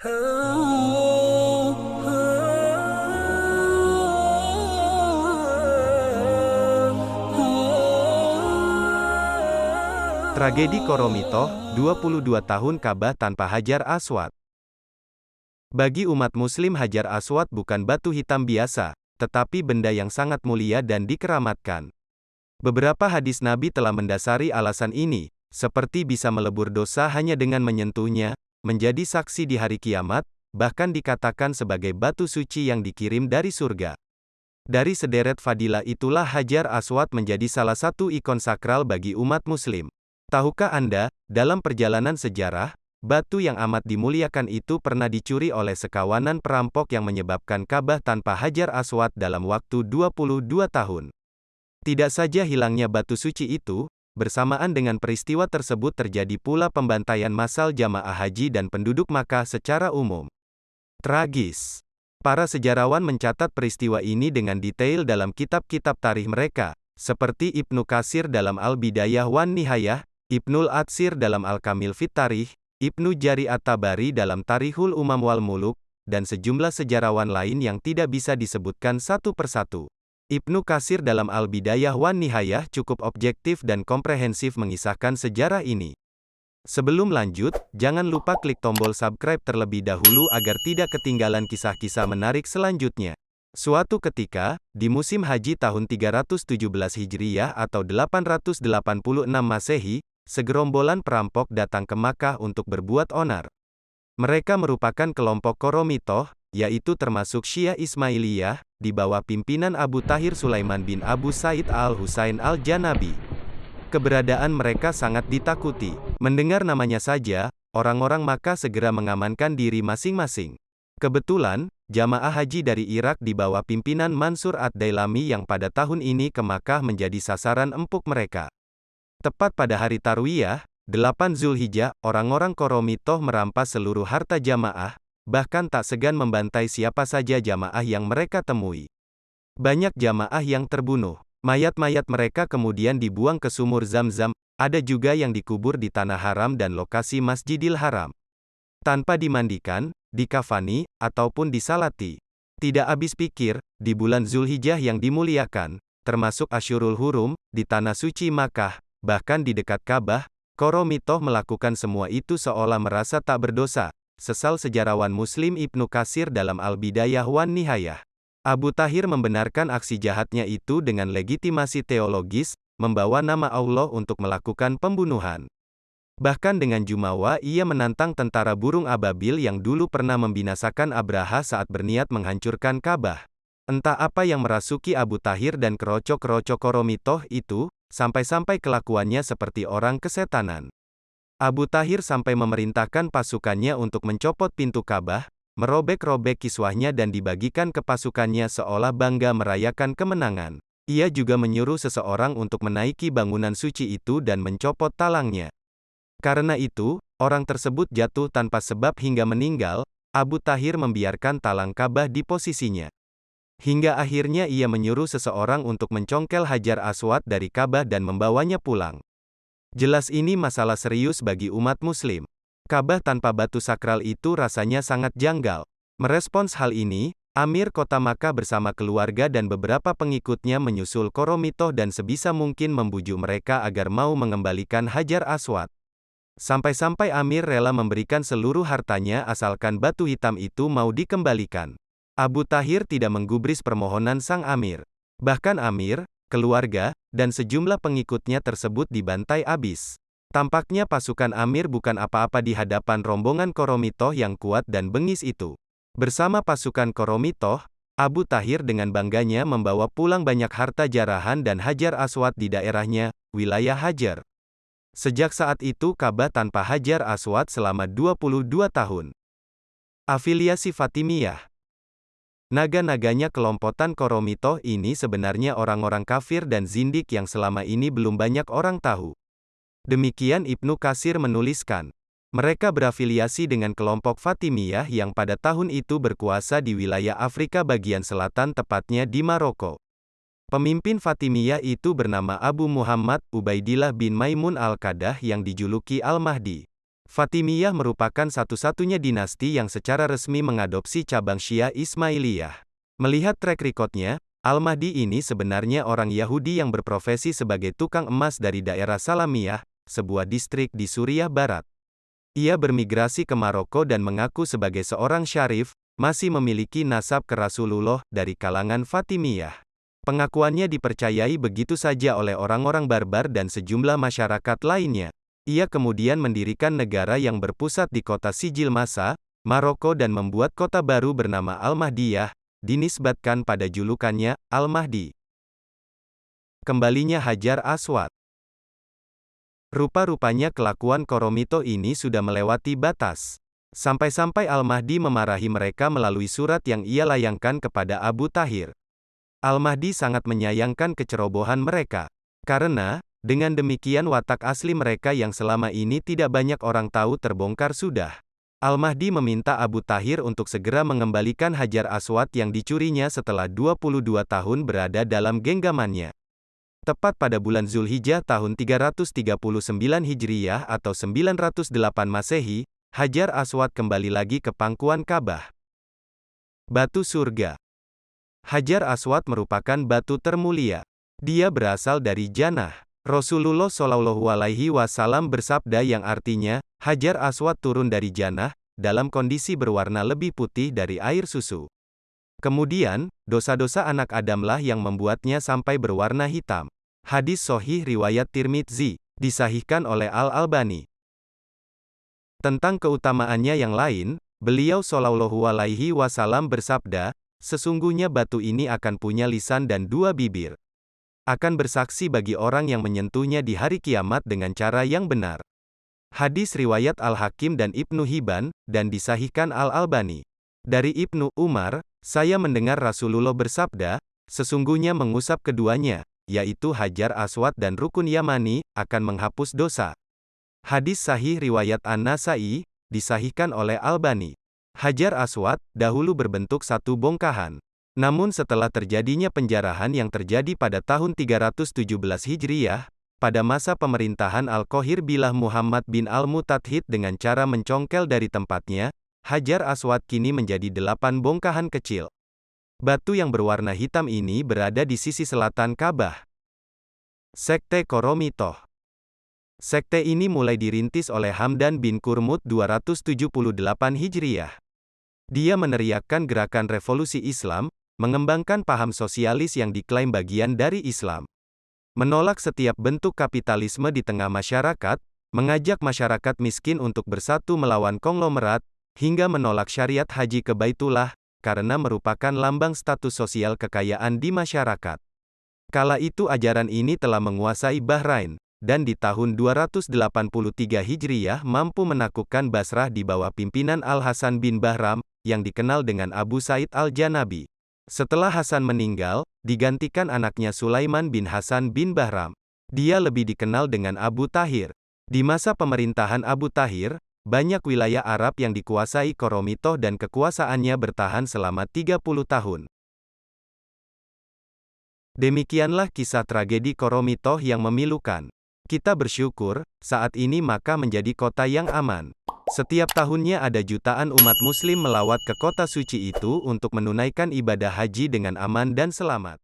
Tragedi Koromitoh, 22 tahun Ka'bah tanpa Hajar Aswad. Bagi umat Muslim, Hajar Aswad bukan batu hitam biasa, tetapi benda yang sangat mulia dan dikeramatkan. Beberapa hadis Nabi telah mendasari alasan ini, seperti bisa melebur dosa hanya dengan menyentuhnya, menjadi saksi di hari kiamat, bahkan dikatakan sebagai batu suci yang dikirim dari surga. Dari sederet fadilah itulah Hajar Aswad menjadi salah satu ikon sakral bagi umat Muslim. Tahukah Anda, dalam perjalanan sejarah, batu yang amat dimuliakan itu pernah dicuri oleh sekawanan perampok yang menyebabkan Ka'bah tanpa Hajar Aswad dalam waktu 22 tahun. Tidak saja hilangnya batu suci itu, bersamaan dengan peristiwa tersebut terjadi pula pembantaian massal jamaah haji dan penduduk Makkah secara umum. Tragis. Para sejarawan mencatat peristiwa ini dengan detail dalam kitab-kitab tarikh mereka, seperti Ibnu Katsir dalam Al-Bidayah wan Nihayah, Ibnul Atsir dalam Al-Kamil fit Tarikh, Ibnu Jari At-Tabari dalam Tarikhul Umam wal Muluk, dan sejumlah sejarawan lain yang tidak bisa disebutkan satu persatu. Ibnu Katsir dalam Al-Bidayah wan Nihayah cukup objektif dan komprehensif mengisahkan sejarah ini. Sebelum lanjut, jangan lupa klik tombol subscribe terlebih dahulu agar tidak ketinggalan kisah-kisah menarik selanjutnya. Suatu ketika, di musim haji tahun 317 Hijriyah atau 886 Masehi, segerombolan perampok datang ke Makkah untuk berbuat onar. Mereka merupakan kelompok Koromitoh, yaitu termasuk Syiah Ismailiyah, di bawah pimpinan Abu Tahir Sulaiman bin Abu Said al-Husain al-Janabi. Keberadaan mereka sangat ditakuti. Mendengar namanya saja, orang-orang Makkah segera mengamankan diri masing-masing. Kebetulan, jamaah haji dari Irak di bawah pimpinan Mansur ad-Dailami yang pada tahun ini ke Makkah menjadi sasaran empuk mereka. Tepat pada hari Tarwiyah, 8 Zulhijjah, orang-orang Koromitoh merampas seluruh harta jamaah, bahkan tak segan membantai siapa saja jamaah yang mereka temui. Banyak jamaah yang terbunuh. Mayat-mayat mereka kemudian dibuang ke sumur Zam-Zam, ada juga yang dikubur di Tanah Haram dan lokasi Masjidil Haram. Tanpa dimandikan, dikafani, ataupun disalati. Tidak habis pikir, di bulan Zulhijjah yang dimuliakan, termasuk Asyurul Hurum, di Tanah Suci Makkah, bahkan di dekat Ka'bah, Koromitoh melakukan semua itu seolah merasa tak berdosa, sesal sejarawan Muslim Ibnu Katsir dalam Al-Bidayah wan Nihayah. Abu Tahir membenarkan aksi jahatnya itu dengan legitimasi teologis, membawa nama Allah untuk melakukan pembunuhan. Bahkan dengan jumawa ia menantang tentara burung ababil yang dulu pernah membinasakan Abraha saat berniat menghancurkan Ka'bah. Entah apa yang merasuki Abu Tahir dan kerocok-kerocok Koromitoh itu, sampai-sampai kelakuannya seperti orang kesetanan. Abu Tahir sampai memerintahkan pasukannya untuk mencopot pintu Ka'bah, merobek-robek kiswahnya dan dibagikan ke pasukannya seolah bangga merayakan kemenangan. Ia juga menyuruh seseorang untuk menaiki bangunan suci itu dan mencopot talangnya. Karena itu, orang tersebut jatuh tanpa sebab hingga meninggal. Abu Tahir membiarkan talang Ka'bah di posisinya. Hingga akhirnya ia menyuruh seseorang untuk mencongkel Hajar Aswad dari Ka'bah dan membawanya pulang. Jelas ini masalah serius bagi umat Muslim. Ka'bah tanpa batu sakral itu rasanya sangat janggal. Merespons hal ini, Amir Kota Makkah bersama keluarga dan beberapa pengikutnya menyusul Koromitoh dan sebisa mungkin membujuk mereka agar mau mengembalikan Hajar Aswad. Sampai-sampai Amir rela memberikan seluruh hartanya asalkan batu hitam itu mau dikembalikan. Abu Tahir tidak menggubris permohonan sang Amir. Bahkan Amir, keluarga, dan sejumlah pengikutnya tersebut dibantai abis. Tampaknya pasukan Amir bukan apa-apa di hadapan rombongan Koromitoh yang kuat dan bengis itu. Bersama pasukan Koromitoh, Abu Tahir dengan bangganya membawa pulang banyak harta jarahan dan Hajar Aswad di daerahnya, wilayah Hajar. Sejak saat itu Ka'bah tanpa Hajar Aswad selama 22 tahun. Afiliasi Fatimiyah. Naga-naganya kelompokan Koromitoh ini sebenarnya orang-orang kafir dan zindik yang selama ini belum banyak orang tahu. Demikian Ibnu Katsir menuliskan. Mereka berafiliasi dengan kelompok Fatimiyah yang pada tahun itu berkuasa di wilayah Afrika bagian selatan tepatnya di Maroko. Pemimpin Fatimiyah itu bernama Abu Muhammad Ubaidillah bin Maimun al-Qadah yang dijuluki Al-Mahdi. Fatimiyah merupakan satu-satunya dinasti yang secara resmi mengadopsi cabang Syiah Ismailiyah. Melihat track record-nya, Al-Mahdi ini sebenarnya orang Yahudi yang berprofesi sebagai tukang emas dari daerah Salamiyah, sebuah distrik di Suriah Barat. Ia bermigrasi ke Maroko dan mengaku sebagai seorang syarif, masih memiliki nasab ke Rasulullah dari kalangan Fatimiyah. Pengakuannya dipercayai begitu saja oleh orang-orang barbar dan sejumlah masyarakat lainnya. Ia kemudian mendirikan negara yang berpusat di kota Sijil Masa, Maroko dan membuat kota baru bernama Al-Mahdiyah, dinisbatkan pada julukannya, Al-Mahdi. Kembalinya Hajar Aswad. Rupa-rupanya kelakuan Koromito ini sudah melewati batas. Sampai-sampai Al-Mahdi memarahi mereka melalui surat yang ia layangkan kepada Abu Tahir. Al-Mahdi sangat menyayangkan kecerobohan mereka. Karena, dengan demikian watak asli mereka yang selama ini tidak banyak orang tahu terbongkar sudah. Al-Mahdi meminta Abu Tahir untuk segera mengembalikan Hajar Aswad yang dicurinya setelah 22 tahun berada dalam genggamannya. Tepat pada bulan Zulhijjah tahun 339 Hijriyah atau 908 Masehi, Hajar Aswad kembali lagi ke pangkuan Ka'bah. Batu surga. Hajar Aswad merupakan batu termulia. Dia berasal dari Jannah. Rasulullah Shallallahu Alaihi Wasallam bersabda yang artinya, Hajar Aswad turun dari Jannah, dalam kondisi berwarna lebih putih dari air susu. Kemudian, dosa-dosa anak Adamlah yang membuatnya sampai berwarna hitam. Hadis Sahih riwayat Tirmidzi, disahihkan oleh Al-Albani. Tentang keutamaannya yang lain, beliau Shallallahu Alaihi Wasallam bersabda, sesungguhnya batu ini akan punya lisan dan dua bibir. Akan bersaksi bagi orang yang menyentuhnya di hari kiamat dengan cara yang benar. Hadis riwayat Al-Hakim dan Ibnu Hibban, dan disahihkan Al-Albani. Dari Ibnu Umar, saya mendengar Rasulullah bersabda, sesungguhnya mengusap keduanya, yaitu Hajar Aswad dan Rukun Yamani, akan menghapus dosa. Hadis sahih riwayat An-Nasai, disahihkan oleh Albani. Hajar Aswad, dahulu berbentuk satu bongkahan. Namun setelah terjadinya penjarahan yang terjadi pada tahun 317 Hijriyah, pada masa pemerintahan Al-Qohir Bilah Muhammad bin Al-Mutadhid dengan cara mencongkel dari tempatnya, Hajar Aswad kini menjadi 8 bongkahan kecil. Batu yang berwarna hitam ini berada di sisi selatan Ka'bah. Sekte Koromitoh. Sekte ini mulai dirintis oleh Hamdan bin Kurmud 278 Hijriyah. Dia meneriakkan gerakan revolusi Islam, mengembangkan paham sosialis yang diklaim bagian dari Islam. Menolak setiap bentuk kapitalisme di tengah masyarakat, mengajak masyarakat miskin untuk bersatu melawan konglomerat, hingga menolak syariat haji ke Baitullah, karena merupakan lambang status sosial kekayaan di masyarakat. Kala itu ajaran ini telah menguasai Bahrain, dan di tahun 283 Hijriyah mampu menaklukkan Basrah di bawah pimpinan Al-Hasan bin Bahram, yang dikenal dengan Abu Said Al-Janabi. Setelah Hasan meninggal, digantikan anaknya Sulaiman bin Hasan bin Bahram. Dia lebih dikenal dengan Abu Tahir. Di masa pemerintahan Abu Tahir, banyak wilayah Arab yang dikuasai Koromitoh dan kekuasaannya bertahan selama 30 tahun. Demikianlah kisah tragedi Koromitoh yang memilukan. Kita bersyukur, saat ini Makkah menjadi kota yang aman. Setiap tahunnya ada jutaan umat muslim melawat ke kota suci itu untuk menunaikan ibadah haji dengan aman dan selamat.